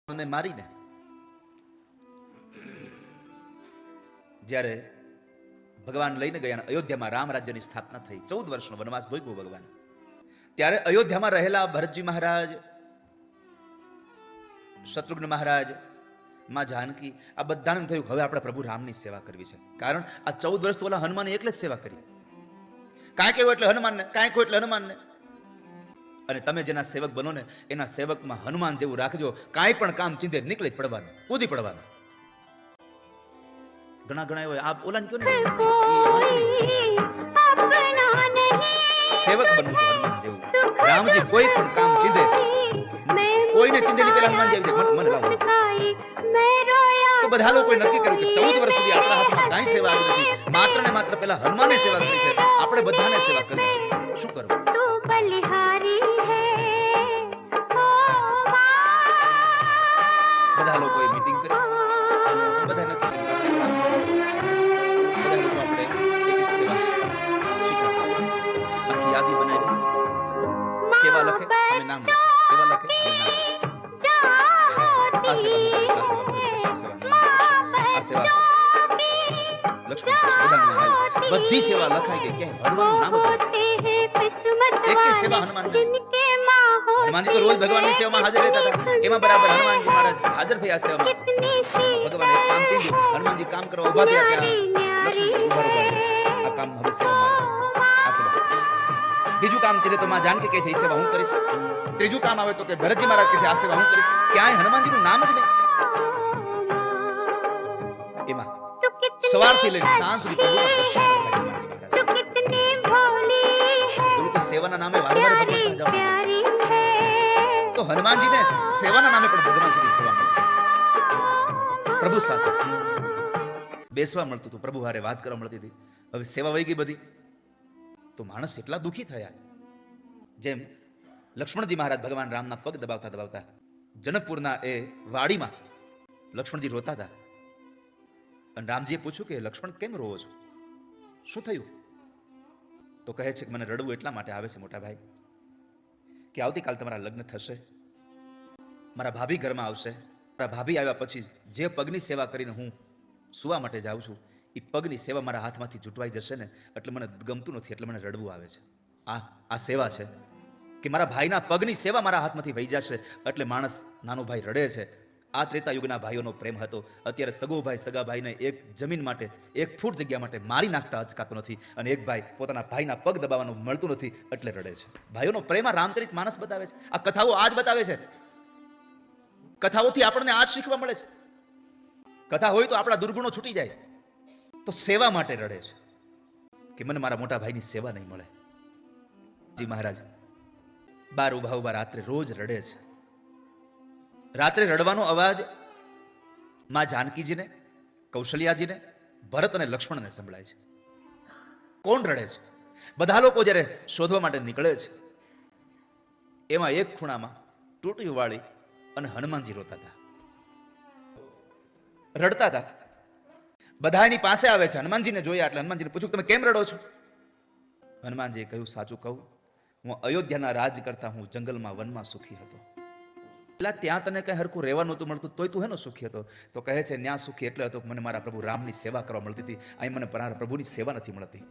ને મારીને જ્યારે ભગવાન લઈને ગયા અયોધ્યામાં રામ રાજ્યની સ્થાપના થઈ, 14 વર્ષનો વનવાસ ભોગવ્યો ભગવાન. ત્યારે અયોધ્યામાં રહેલા ભરતજી મહારાજ, શત્રુઘ્ન મહારાજ, માં જાનકી, આ બધાને થયું હવે આપણે પ્રભુ રામની સેવા કરવી છે. કારણ આ 14 વર્ષ તો ઓલા હનુમાને એકલે જ સેવા કરી. કાંઈક એવું એટલે હનુમાનને, કાંઈક એટલે હનુમાનને. અને તમે જેના સેવક બનો ને એના સેવકમાં હનુમાન જેવું રાખજો. કાંઈ પણ કામ ચીંધે નીકળી જ પડવાનું, કૂદી પડવાનું. ઘણા ઘણા એવા આપ ઓલાને કયો ને સેવક બનવું તો હનુમાન જેવું. રામજી કોઈ પણ કામ ચીંધે, કોઈને ચીંધે ની પેલા હનુમાન જેવું મને લાવો. તો બધા લોકોએ નક્કી કર્યું કે 14 વર્ષ સુધી આપણા હાથમાં કાંઈ સેવા આવી નથી, માત્ર ને માત્ર પેલા હનુમાનની સેવા કરી છે. આપણે બધાને સેવા કરવી છે. શું કરવું? બધા લોકોએ મીટિંગ કરી, બધા નક્કી કર્યું આપણે કામ કરીએ. બધા લોકો આપણે એક એક સેવા સ્વીકારતા જઈએ. આખી યાદી બનાવી, સેવા લખે અમે નામ લખે, સેવા લખે અમે નામ લખે. આ સેવા હું કરીશ, આ સેવા ભરત કરશે, આ સેવા નંદ કરશે, આ સેવા લક્ષ્મણ કરશે. બધાનું નામ આવ્યું, બધી સેવા લખાઈ ગઈ. કે હનુમાનનું નામ જ એક એક સેવા હનુમાન. હનુમાનજી તો રોજ ભગવાનની સેવામાં હાજર રહેતા હતા. એમાં બરાબર હનુમાનજી મહારાજ હાજર થયા સેવામાં. ભગવાન એક કામ ચીંધ્યું, હનુમાનજી કામ કરવા ઉભા થયા. ત્યાં લક્ષ્મણજી ઉભા ઉભા, આ કામ હવે સેવા મારી છે, આ સેવા. બીજું કામ ચીંધે તો માં જાનકી કહે છે એ સેવા હું કરીશ. ત્રીજું કામ આવે તો કે ભરતજી મહારાજ કહે છે આ સેવા હું કરીશ. ક્યાંય હનુમાનજીનું નામ જ નહીં. એમાં સવારથી લઈને સાંજ સુધી પ્રભુના દર્શન ન થાય હનુમાનજી મહારાજ. બોલું તો સેવાના નામે વારંવાર ભગવાન જાવ તો હનુમાનજીને સેવાના નામે પણ ભગવાન સુધી જવા મળતું, પ્રભુ સાથે બેસવા મળતું હતું, પ્રભુ હારે વાત કરવા મળતી હતી. હવે સેવા વહી ગઈ બધી તો માણસ એટલા દુઃખી થયા. જેમ લક્ષ્મણજી મહારાજ ભગવાન રામના પગ દબાવતા દબાવતા જનકપુરના એ વાડીમાં લક્ષ્મણજી રોતા હતા. અને રામજીએ પૂછ્યું કે લક્ષ્મણ કેમ રોવો છો, શું થયું? તો કહે છે કે મને રડવું એટલા માટે આવે છે મોટા ભાઈ કે આવતીકાલ તમારા લગ્ન થશે, મારા ભાભી ઘરમાં આવશે. મારા ભાભી આવ્યા પછી જે પગની સેવા કરીને હું સુવા માટે જાઉં છું એ પગની સેવા મારા હાથમાંથી છૂટવાઈ જશે ને એટલે મને ગમતું નથી, એટલે મને રડવું આવે છે. આ સેવા છે કે મારા ભાઈના પગની સેવા મારા હાથમાંથી વહી જશે એટલે માણસ, નાનો ભાઈ રડે છે. આ ત્રેતા યુગના ભાઈઓનો પ્રેમ હતો. અત્યારે સગો ભાઈ સગા ભાઈને એક જમીન માટે, એક ફૂટ જગ્યા માટે મારી નાખતા અચકાતો નથી, અને એક ભાઈ પોતાના ભાઈના પગ દબાવવાનું મળતું નથી એટલે રડે છે. ભાઈઓનો પ્રેમ આ રામચરિત માનસ બતાવે છે. આ કથાઓ આજ બતાવે છે. કથાઓથી આપણને આજ શીખવા મળે છે. કથા હોય તો આપણા દુર્ગુણો છૂટી જાય. તો સેવા માટે રડે છે કે મને મારા મોટા ભાઈની સેવા નહીં મળે. જી મહારાજ બાર ઉભા ઉભા રાત્રે રોજ રડે છે. રાત્રે રડવાનો અવાજ માં જાનકીજીને, કૌશલ્યાજીને, ભરત અને લક્ષ્મણને સંભળાય છે. કોણ રડે છે? બધા લોકો જ્યારે શોધવા માટે નીકળે છે એમાં એક ખૂણામાં ટોટીયું વાળી અને હનુમાનજી રોતા હતા, રડતા હતા. બધા એની પાસે આવે છે. હનુમાનજીને જોયા એટલે હનુમાનજીને પૂછ્યું તમે કેમ રડો છો? હનુમાનજીએ કહ્યું સાચું કહું, હું અયોધ્યાના રાજ કરતા હું જંગલમાં વનમાં સુખી હતો. એટલે ત્યાં તને કઈ હરખું રહેવા નહોતું મળતું તોય તું હેનો સુખી હતો? તો કહે છે ન્યા સુખી એટલે હતો મને મારા પ્રભુ રામની સેવા કરવા મળતી હતી. અહીં મને પ્રભુની સેવા નથી મળતી.